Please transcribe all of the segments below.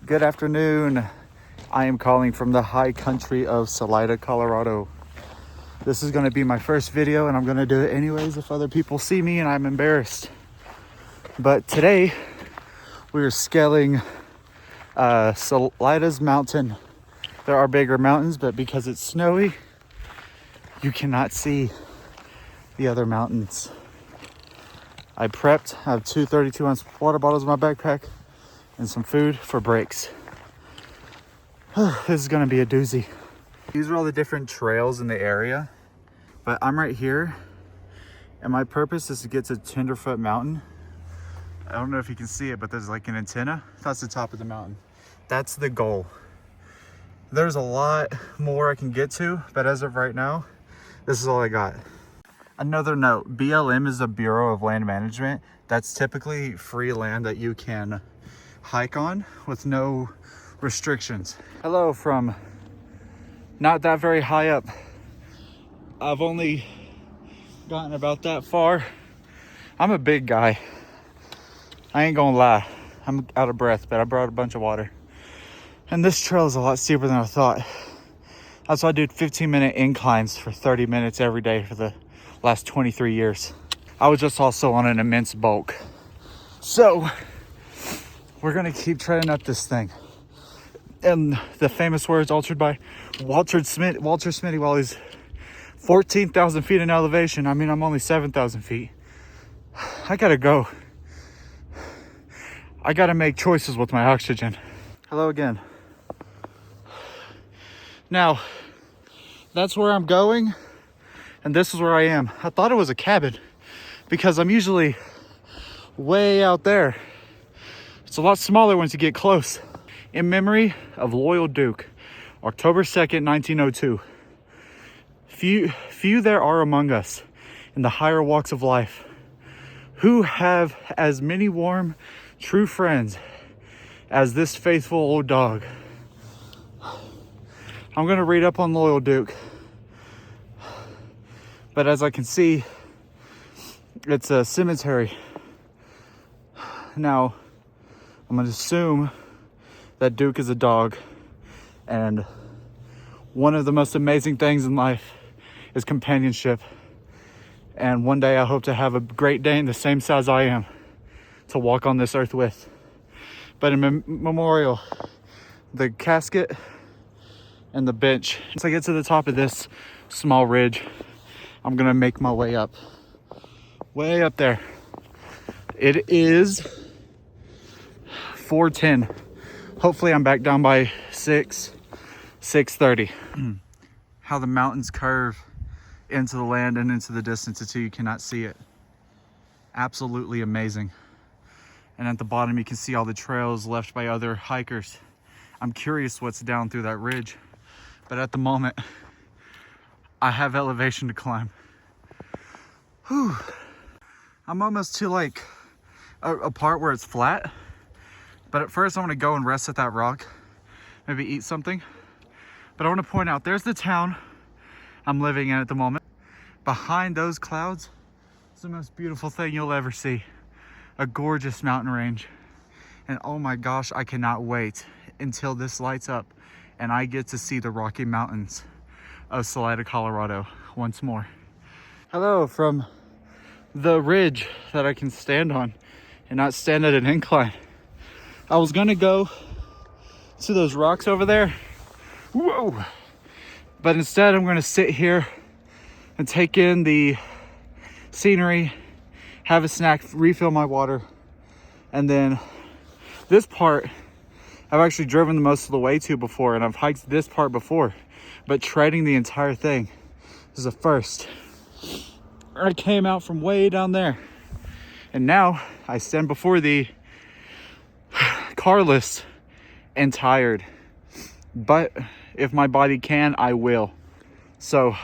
Good afternoon. I am calling from the high country of Salida, Colorado. This is going to be my first video and I'm going to do it anyways if other people see me and I'm embarrassed. But today we are scaling Salida's mountain. There are bigger mountains, but because it's snowy, you cannot see the other mountains. I prepped. I have two 32-ounce water bottles in my backpack and some food for breaks. This is gonna be a doozy. These are all the different trails in the area, but I'm right here and my purpose is to get to Tenderfoot Mountain. I don't know if you can see it, but there's like an antenna. That's the top of the mountain. That's the goal. There's a lot more I can get to, but as of right now, this is all I got. Another note, BLM is the Bureau of Land Management. That's typically free land that you can hike on with no restrictions. Hello from not that very high up. I've only gotten about that far. I'm a big guy. I ain't gonna lie. I'm out of breath, but I brought a bunch of water. And this trail is a lot steeper than I thought. That's why I do 15-minute inclines for 30 minutes every day for the last 23 years. I was just also on an immense bulk. So we're gonna keep treading up this thing. And the famous words altered by Walter Smitty while he's 14,000 feet in elevation. I mean, I'm only 7,000 feet. I gotta go. I gotta make choices with my oxygen. Hello again. Now, that's where I'm going. And this is where I am. I thought it was a cabin because I'm usually way out there. It's a lot smaller once you get close. In memory of Loyal Duke, October 2nd, 1902. Few there are among us in the higher walks of life who have as many warm, true friends as this faithful old dog. I'm gonna read up on Loyal Duke. But as I can see, it's a cemetery. Now, I'm gonna assume that Duke is a dog. And one of the most amazing things in life is companionship. And one day I hope to have a Great Dane the same size I am to walk on this earth with. But in memorial, the casket and the bench. Once I get to the top of this small ridge, I'm gonna make my way up there. It is 4:10. Hopefully I'm back down by 6:30. How the mountains curve into the land and into the distance until you cannot see it. Absolutely amazing. And at the bottom you can see all the trails left by other hikers. I'm curious what's down through that ridge, but at the moment I have elevation to climb. Whew. I'm almost to like a part where it's flat, but at first I want to go and rest at that rock, maybe eat something. But I want to point out, there's the town I'm living in at the moment. Behind those clouds, it's the most beautiful thing you'll ever see. A gorgeous mountain range. And oh my gosh, I cannot wait until this lights up and I get to see the Rocky Mountains of Salida, Colorado once more. Hello from the ridge that I can stand on and not stand at an incline. I was gonna go to those rocks over there. Whoa! But instead I'm gonna sit here and take in the scenery, have a snack, refill my water, and then this part I've actually driven the most of the way to before, and I've hiked this part before, but treading the entire thing is a first. I came out from way down there, and now I stand before the carless and tired, but if my body can, I will. So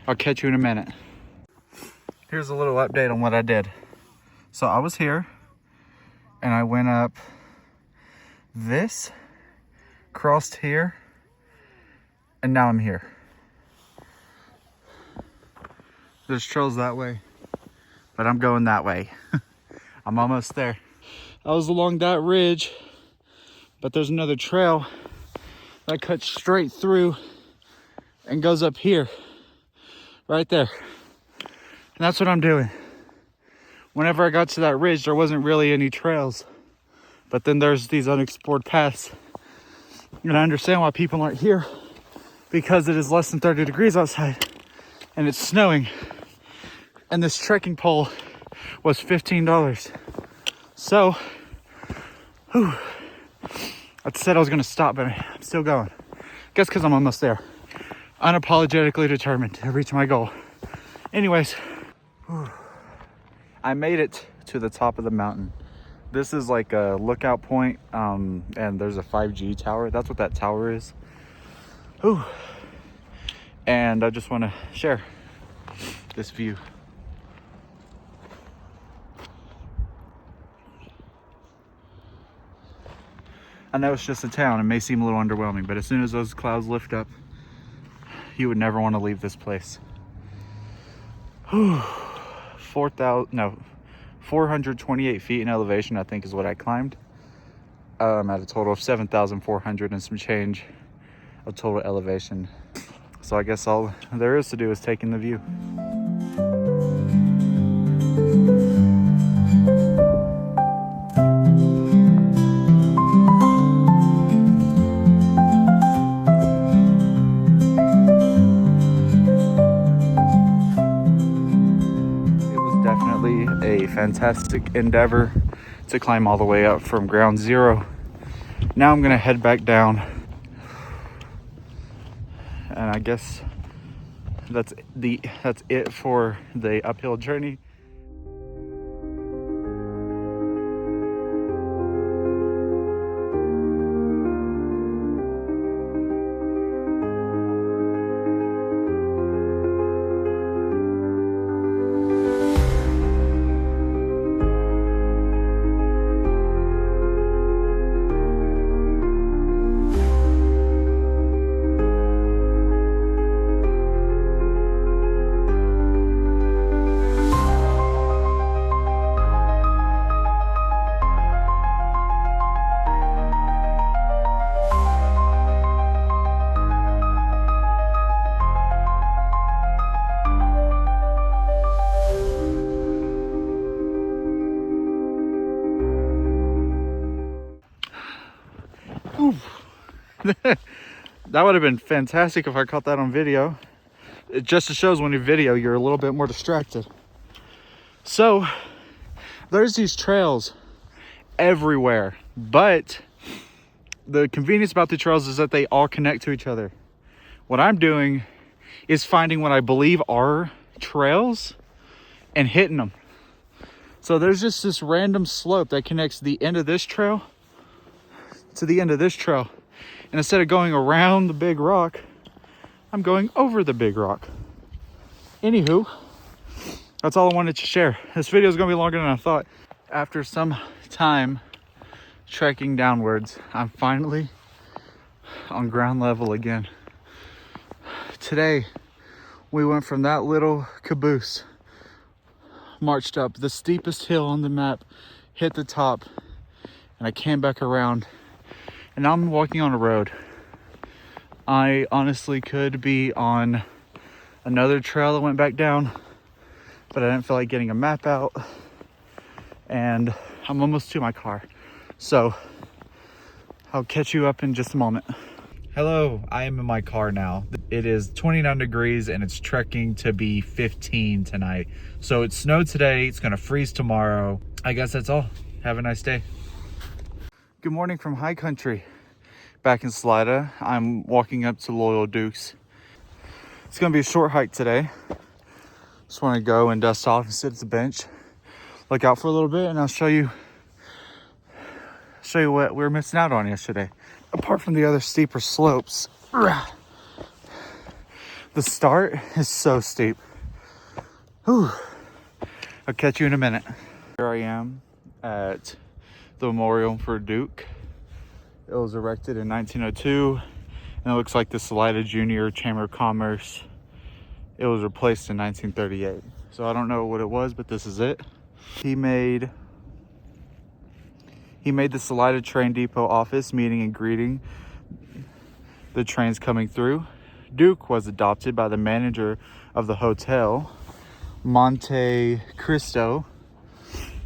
I'll catch you in a minute. Here's a little update on what I did. So I was here and I went up this, crossed here, and now I'm here. There's trails that way, but I'm going that way. I'm almost there. I was along that ridge But there's another trail that cuts straight through and goes up here, right there. And that's what I'm doing. Whenever I got to that ridge, there wasn't really any trails. But then there's these unexplored paths. And I understand why people aren't here, because it is less than 30 degrees outside and it's snowing. And this trekking pole was $15. So, whew, I said I was gonna stop, but I'm still going. Guess because I'm almost there. Unapologetically determined to reach my goal. Anyways, whew, I made it to the top of the mountain. This is like a lookout point, and there's a 5G tower. That's what that tower is. Whew. And I just want to share this view. I know it's just a town. It may seem a little underwhelming, but as soon as those clouds lift up, you would never want to leave this place. 428 feet in elevation, I think, is what I climbed. At a total of 7,400 and some change of total elevation. So I guess all there is to do is take in the view. A fantastic endeavor to climb all the way up from ground zero. Now I'm gonna head back down, and I guess that's it for the uphill journey. That would have been fantastic if I caught that on video. It just shows when you video, you're a little bit more distracted. So there's these trails everywhere, but the convenience about the trails is that they all connect to each other. What I'm doing is finding what I believe are trails and hitting them. So there's just this random slope that connects the end of this trail to the end of this trail. And instead of going around the big rock, I'm going over the big rock. Anywho, that's all I wanted to share. This video is gonna be longer than I thought. After some time trekking downwards, I'm finally on ground level again. Today, we went from that little caboose, marched up the steepest hill on the map, hit the top, and I came back around. And now I'm walking on a road. I honestly could be on another trail that went back down, but I didn't feel like getting a map out. And I'm almost to my car. So I'll catch you up in just a moment. Hello, I am in my car now. It is 29 degrees and it's trekking to be 15 tonight. So it snowed today, it's gonna freeze tomorrow. I guess that's all. Have a nice day. Good morning from high country. Back in Salida, I'm walking up to Loyal Dukes. It's gonna be a short hike today. Just wanna go and dust off and sit at the bench, look out for a little bit, and I'll show you what we were missing out on yesterday. Apart from the other steeper slopes, the start is so steep. Whew. I'll catch you in a minute. Here I am at the memorial for Duke. It was erected in 1902, and it looks like the Salida Junior Chamber of Commerce. It was replaced in 1938. So I don't know what it was, but this is it. He made He made the Salida train depot office, meeting and greeting the trains coming through. Duke was adopted by the manager of the hotel, Monte Cristo,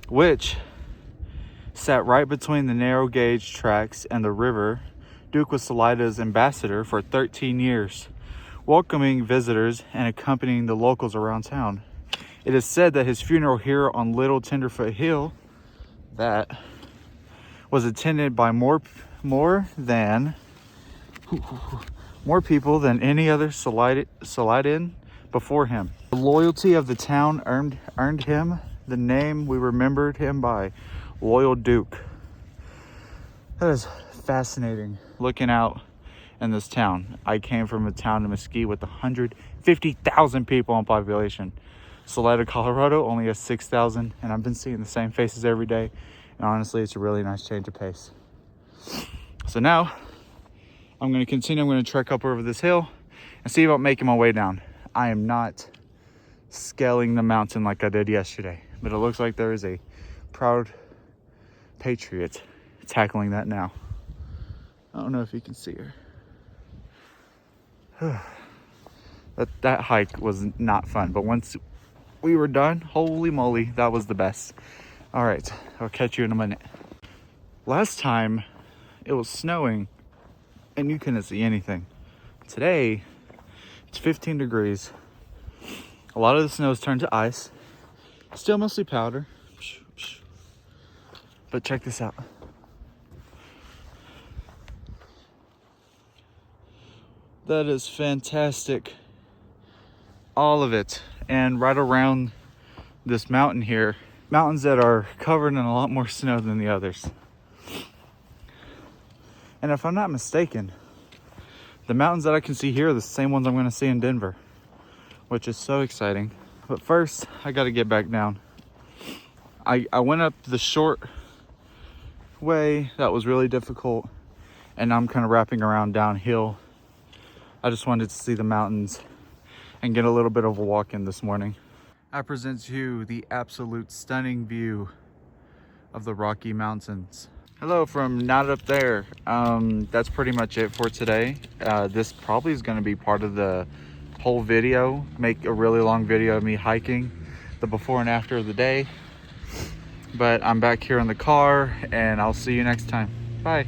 which sat right between the narrow gauge tracks and the river. Duke was Salida's ambassador for 13 years, welcoming visitors and accompanying the locals around town. It is said that his funeral here on Little Tenderfoot Hill that was attended by more people than any other Salidan before him. The loyalty of the town earned him the name we remembered him by, Loyal Duke. That is fascinating. Looking out in this town, I came from a town in Mesquite with 150,000 people in population. Salida, Colorado only has 6,000, and I've been seeing the same faces every day. And honestly, it's a really nice change of pace. So now I'm going to continue. I'm going to trek up over this hill and see about making my way down. I am not scaling the mountain like I did yesterday, but it looks like there is a proud patriot tackling that now. I don't know if you can see her. That hike was not fun, but once we were done, holy moly, that was the best. All right, I'll catch you in a minute. Last time it was snowing and you couldn't see anything. Today it's 15 degrees. A lot of the snow's turned to ice. Still mostly powder. But check this out. That is fantastic. All of it. And right around this mountain here, mountains that are covered in a lot more snow than the others. And if I'm not mistaken, the mountains that I can see here are the same ones I'm going to see in Denver, which is so exciting. But first, I got to get back down. I went up the short way that was really difficult, and I'm kind of wrapping around downhill. I just wanted to see the mountains and get a little bit of a walk in this morning. I present to you the absolute stunning view of the Rocky Mountains. Hello from not up there. That's pretty much it for today. This probably is going to be part of the whole video. Make a really long video of me hiking, the before and after of the day. But I'm back here in the car, and I'll see you next time. Bye.